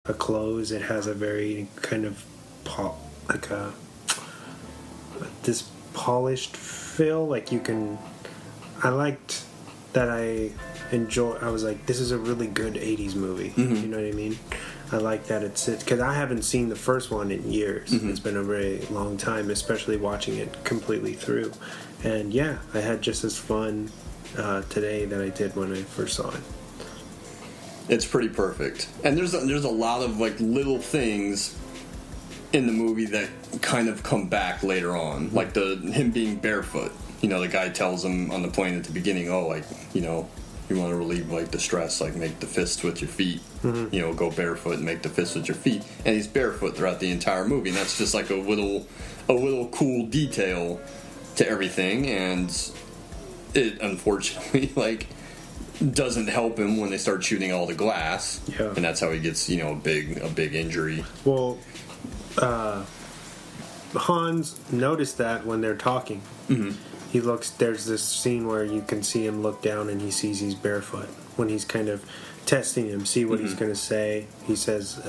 a close. It has a very kind of this polished feel. Like you can. I liked that. I was like, this is a really good 80s movie. Mm-hmm. You know what I mean? I like that it's because I haven't seen the first one in years. Mm-hmm. It's been a very long time, especially watching it completely through. And yeah, I had just as fun today that I did when I first saw it. It's pretty perfect, and there's a lot of like little things in the movie that kind of come back later on, like him being barefoot. You know, the guy tells him on the plane at the beginning, "Oh, like, you know, you want to relieve like the stress, like make the fists with your feet. Mm-hmm. You know, go barefoot and make the fists with your feet." And he's barefoot throughout the entire movie, and that's just like a little cool detail to everything. And it unfortunately like doesn't help him when they start shooting all the glass, yeah. And that's how he gets, you know, a big injury. Well, Hans noticed that when they're talking. Mm-hmm. He looks. There's this scene where you can see him look down and he sees he's barefoot when he's kind of testing him, see what he's going to say. He says,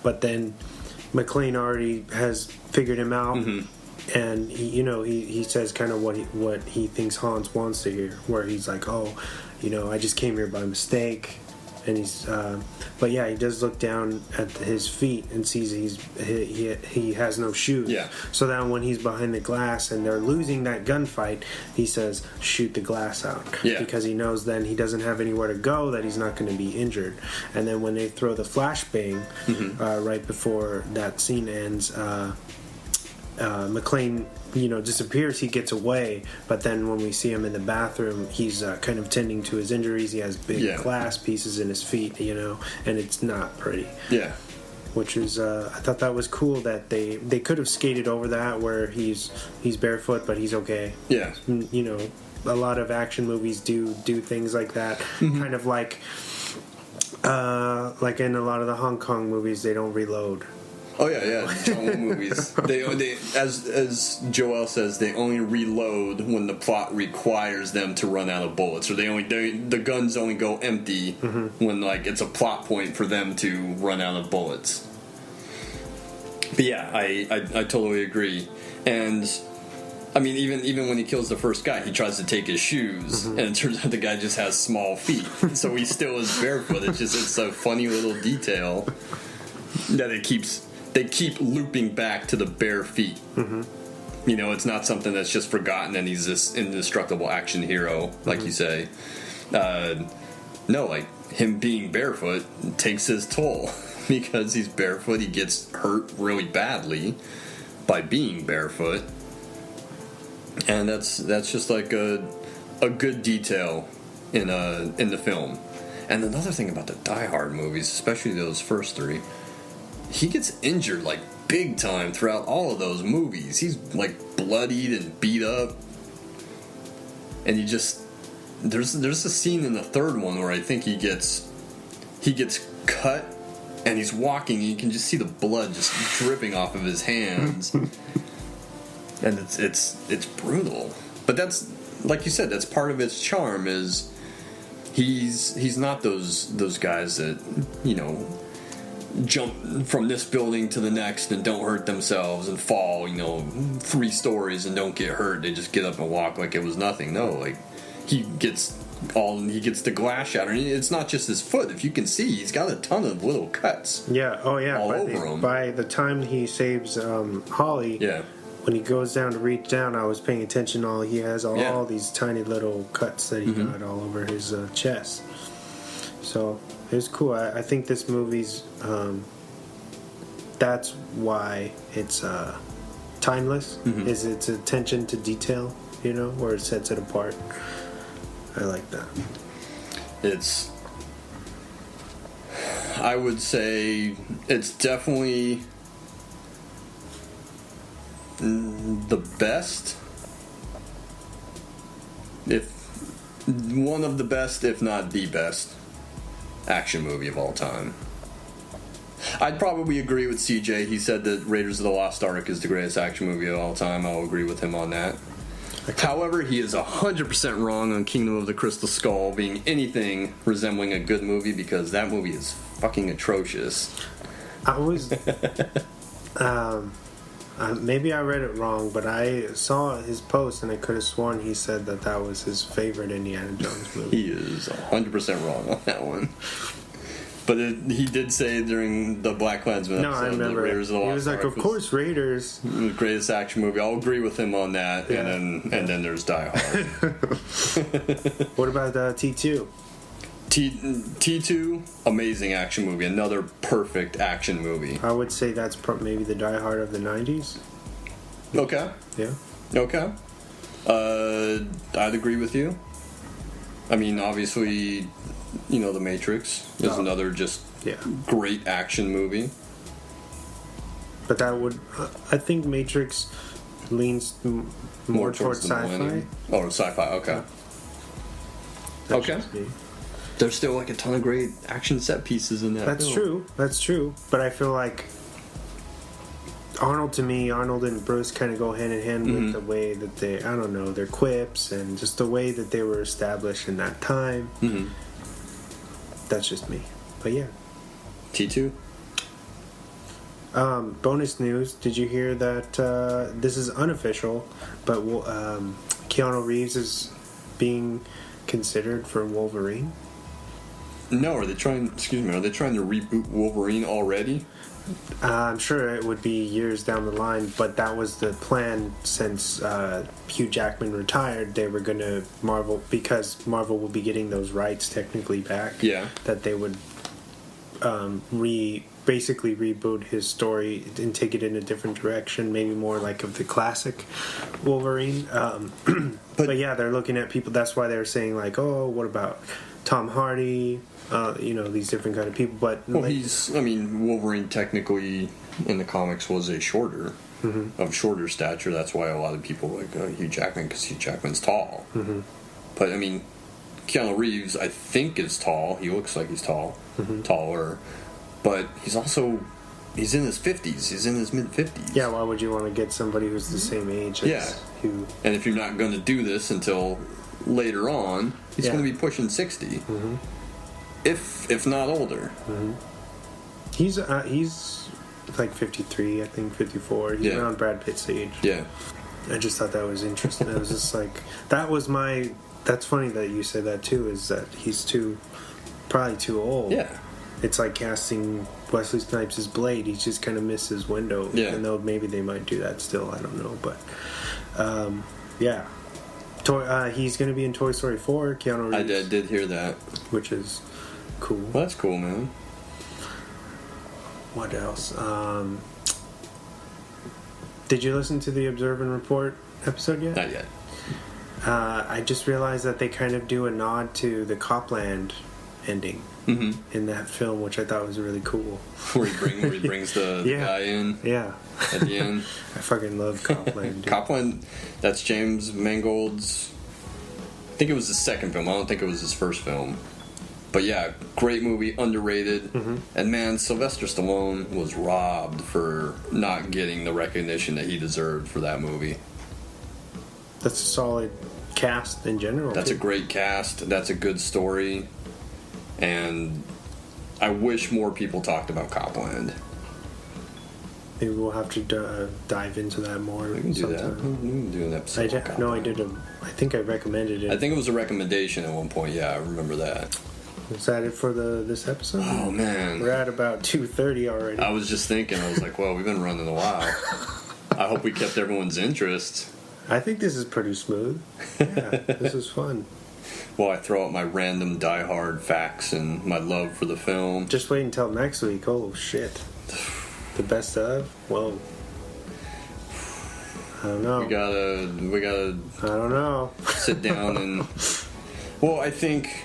but then McClane already has figured him out, and he says kind of what he thinks Hans wants to hear. Where he's like, "Oh, you know, I just came here by mistake." And he's, but yeah, he does look down at his feet and sees he has no shoes. Yeah. So then when he's behind the glass and they're losing that gunfight, he says, "Shoot the glass out." Yeah. Because he knows then he doesn't have anywhere to go, that he's not going to be injured. And then when they throw the flashbang right before that scene ends, McClane, disappears. He gets away, but then when we see him in the bathroom, he's kind of tending to his injuries. He has big glass pieces in his feet, and it's not pretty. Yeah. Which is, I thought that was cool that they could have skated over that where he's barefoot, but he's okay. Yeah. A lot of action movies do things like that, kind of like in a lot of the Hong Kong movies, they don't reload. Oh yeah. John Woo movies. They as Joel says, they only reload when the plot requires them to run out of bullets, or the guns only go empty when like it's a plot point for them to run out of bullets. But yeah, I totally agree. And I mean, even when he kills the first guy, he tries to take his shoes, and it turns out the guy just has small feet, so he still is barefoot. It's a funny little detail that they keep looping back to the bare feet. It's not something that's just forgotten and he's this indestructible action hero, like you say. No, like him being barefoot takes his toll because he's barefoot. He gets hurt really badly by being barefoot, and that's just like a good detail in the film. And another thing about the Die Hard movies, especially those first three, he gets injured like big time throughout all of those movies. He's like bloodied and beat up, and there's a scene in the third one where I think he gets cut and he's walking and you can just see the blood just dripping off of his hands. And it's brutal. But that's, like you said, that's part of its charm, is he's not those guys that, jump from this building to the next and don't hurt themselves and fall, 3 stories and don't get hurt. They just get up and walk like it was nothing. No, like he gets the glass shattered. It's not just his foot. If you can see, he's got a ton of little cuts. Yeah. Oh yeah. All over him. By the time he saves Holly. Yeah. When he goes down to reach down, I was paying attention. He has all these tiny little cuts that he got all over his chest. So it was cool. I think this movie's that's why it's timeless. Is its attention to detail, where it sets it apart. I like that. I would say it's definitely the best, if one of the best, if not the best action movie of all time. I'd probably agree with CJ. He said that Raiders of the Lost Ark is the greatest action movie of all time. I'll agree with him on that. However, he is 100% wrong on Kingdom of the Crystal Skull being anything resembling a good movie, because that movie is fucking atrocious. I was. Maybe I read it wrong, but I saw his post and I could have sworn he said that that was his favorite Indiana Jones movie. He is 100% wrong on that one. But he did say during the Black Klansman No, episode, I remember. the Raiders of the He Lost was like, Ark "Of course, Raiders." the greatest action movie. I'll agree with him on that. Yeah. And then there's Die Hard. What about T2? T2, amazing action movie. Another perfect action movie. I would say that's maybe the Die Hard of the 90s. Okay. Yeah. Okay. I'd agree with you. I mean, obviously, The Matrix is another just Yeah. great action movie. But that would, I think Matrix leans more towards the sci-fi. millennium. Oh, sci-fi. Okay. That's Okay. just me. There's still like a ton of great action set pieces in that. That's film. true. That's true. But I feel like Arnold and Bruce kind of go hand in hand with the way that I don't know, their quips and just the way that they were established in that time. Mm-hmm. That's just me. But yeah. T2. Bonus news. Did you hear that this is unofficial, but Keanu Reeves is being considered for Wolverine? No, are they trying to reboot Wolverine already? I'm sure it would be years down the line, but that was the plan since Hugh Jackman retired. They were going to because Marvel will be getting those rights technically back. Yeah. That they would basically reboot his story and take it in a different direction, maybe more like of the classic Wolverine. But yeah, they're looking at people. That's why they're saying like, oh, what about Tom Hardy? These different kind of people. But Wolverine technically in the comics was a shorter of shorter stature. That's why a lot of people like Hugh Jackman, because Hugh Jackman's tall. Mm-hmm. But I mean, Keanu Reeves, I think, is tall. He looks like he's tall, taller. But he's in his 50s. He's in his mid-50s. Yeah, why would you want to get somebody who's the same age as Hugh? And if you're not going to do this until later on, he's going to be pushing 60. Mm-hmm. If not older. Mm-hmm. He's like 53, I think 54. He's around Brad Pitt's age. Yeah. I just thought that was interesting. I was just like, that's funny that you said that too, is that he's probably too old. Yeah. It's like casting Wesley Snipes as Blade. He just kind of missed his window. Yeah. Even though maybe they might do that still. I don't know. But, yeah. He's going to be in Toy Story 4, Keanu Reeves. I did hear that. Which is cool. Well, that's cool, man. What else? Did you listen to the Observe and Report episode yet? Not yet. I just realized that they kind of do a nod to the Copland ending in that film, which I thought was really cool. Where he brings the guy in. Yeah. At the end. I fucking love Copland. Copland, that's James Mangold's. I think it was his second film. I don't think it was his first film. But yeah, great movie, underrated. Mm-hmm. And man, Sylvester Stallone was robbed for not getting the recognition that he deserved for that movie. That's a solid cast in general. That's a great cast. That's a good story. And I wish more people talked about Copland. Maybe we'll have to dive into that more. We can do that. We can do an episode. I think I recommended it. I think it was a recommendation at one point. Yeah, I remember that. Is that it for this episode? Oh man, we're at about 2:30 already. I was just thinking. I was like, well, we've been running a while. I hope we kept everyone's interest. I think this is pretty smooth. Yeah, this is fun. Well, I throw out my random Die Hard facts and my love for the film. Just wait until next week. Oh shit. The best of? Whoa. I don't know. We gotta I don't know. Sit down and well, I think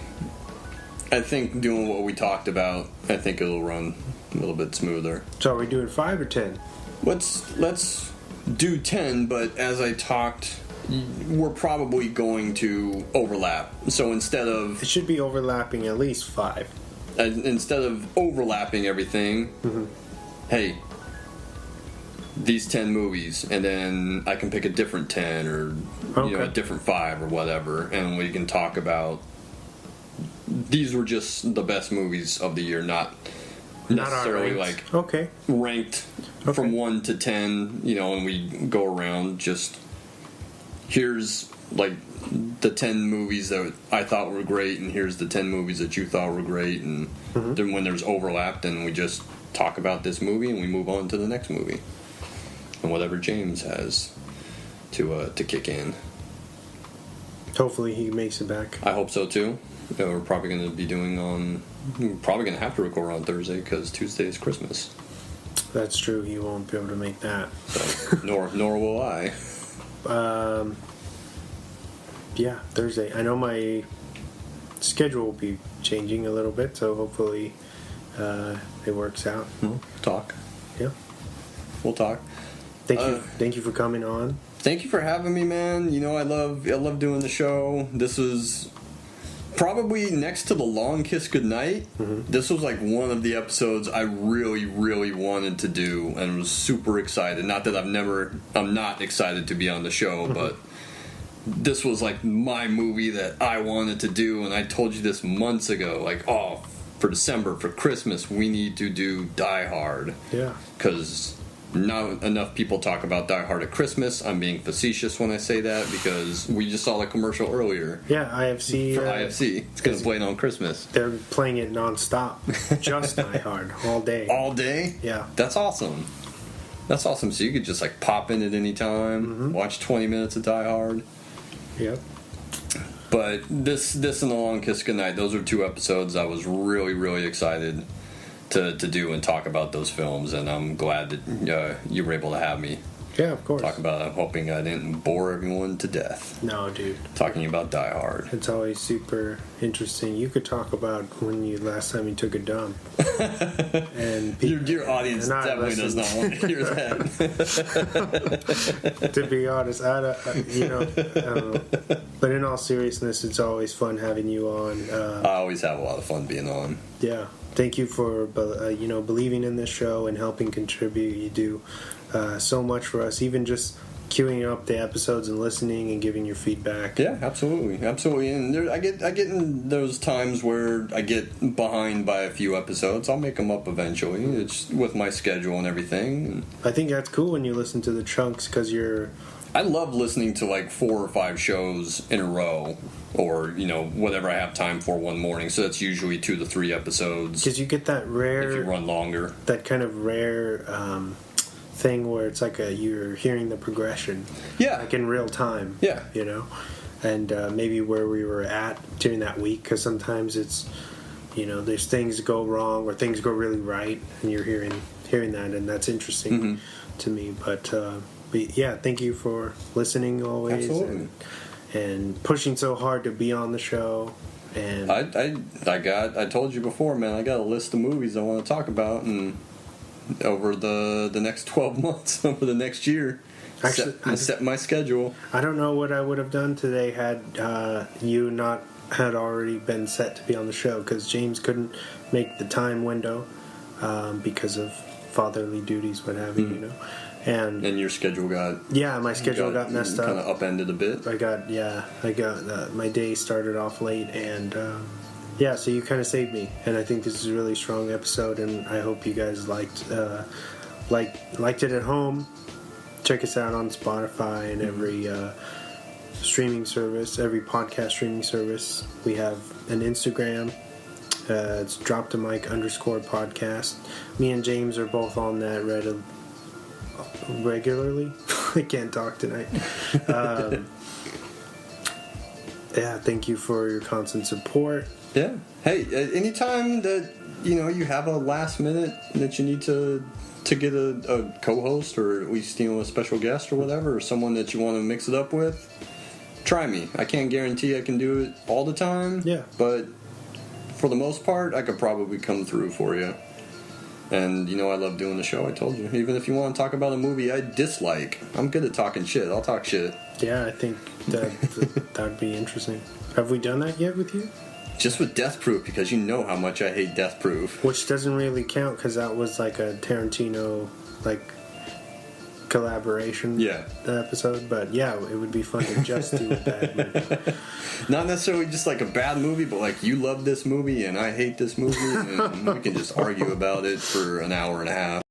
doing what we talked about, I think it'll run a little bit smoother. So are we doing 5 or 10? Let's do 10, but as I talked, we're probably going to overlap. So instead of... It should be overlapping at least 5. Instead of overlapping everything, hey, these 10 movies, and then I can pick a different 10 or a different 5 or whatever, and we can talk about these were just the best movies of the year, not necessarily like okay. ranked from 1 to 10, you know, and we go around just here's like the 10 movies that I thought were great, and here's the 10 movies that you thought were great, and then when there's overlap, then we just talk about this movie and we move on to the next movie and whatever James has to kick in. Hopefully he makes it back. I hope so too. We're probably going to be we're probably going to have to record on Thursday because Tuesday is Christmas. That's true. He won't be able to make that. So, nor will I. Yeah, Thursday. I know my schedule will be changing a little bit, so hopefully it works out. We'll talk. Yeah. We'll talk. Thank you for coming on. Thank you for having me, man. You know, I love doing the show. This was probably next to The Long Kiss Goodnight. This was like one of the episodes I really, really wanted to do and was super excited. Not that I'm not excited to be on the show, but this was like my movie that I wanted to do, and I told you this months ago, like, oh, for December, for Christmas, we need to do Die Hard. Yeah. Because not enough people talk about Die Hard at Christmas. I'm being facetious when I say that because we just saw the commercial earlier. Yeah, IFC. For IFC. It's going to play it on Christmas. They're playing it nonstop. Just Die Hard. All day. All day? Yeah. That's awesome. That's awesome. So you could just like pop in at any time, watch 20 minutes of Die Hard. Yep. But this and The Long Kiss Goodnight, those are 2 episodes I was really, really excited to do and talk about those films, and I'm glad that you were able to have me Yeah, of course. talk about it. I'm hoping I didn't bore everyone to death No, dude. talking about Die Hard. It's always super interesting. You could talk about last time you took a dump. And Your audience and I definitely does not want to hear that. To be honest, I don't know. But in all seriousness, it's always fun having you on. I always have a lot of fun being on. Yeah. Thank you for believing in this show and helping contribute. You do so much for us, even just queuing up the episodes and listening and giving your feedback. Yeah, absolutely. And I get in those times where I get behind by a few episodes. I'll make them up eventually. It's with my schedule and everything. I think that's cool when you listen to the chunks because I love listening to like 4 or 5 shows in a row, or whatever I have time for one morning. So that's usually 2 to 3 episodes. Because you get that rare, if you run longer, that kind of rare thing where it's like you're hearing the progression, like in real time. Yeah, and maybe where we were at during that week. Because sometimes it's there's things go wrong or things go really right, and you're hearing that, and that's interesting to me. But yeah, thank you for listening always. Absolutely. And pushing so hard to be on the show. And I told you before, man, I got a list of movies I want to talk about, and over the next 12 months, over the next year, set my schedule. I don't know what I would have done today had you not had already been set to be on the show, because James couldn't make the time window because of fatherly duties, what have you, And your schedule got my schedule got messed up, kind of upended a bit. I got my day started off late, and so you kind of saved me, and I think this is a really strong episode, and I hope you guys liked it at home. Check us out on Spotify and every streaming service, every podcast streaming service. We have an Instagram. It's drop-the-mic_podcast. Me and James are both on that regularly. I can't talk tonight. Thank you for your constant support. Yeah. Hey, anytime that you have a last minute that you need to get a co-host, or at least a special guest or whatever, or someone that you want to mix it up with, try me. I can't guarantee I can do it all the time. Yeah. But for the most part, I could probably come through for you. And I love doing the show. I told you. Even if you want to talk about a movie I dislike, I'm good at talking shit. I'll talk shit. Yeah, I think that'd be interesting. Have we done that yet with you? Just with Death Proof, because you know how much I hate Death Proof. Which doesn't really count, because that was like a Tarantino, collaboration episode. But yeah, it would be fun to just do a bad movie. Not necessarily just like a bad movie, but like you love this movie and I hate this movie, and we can just argue about it for an hour and a half.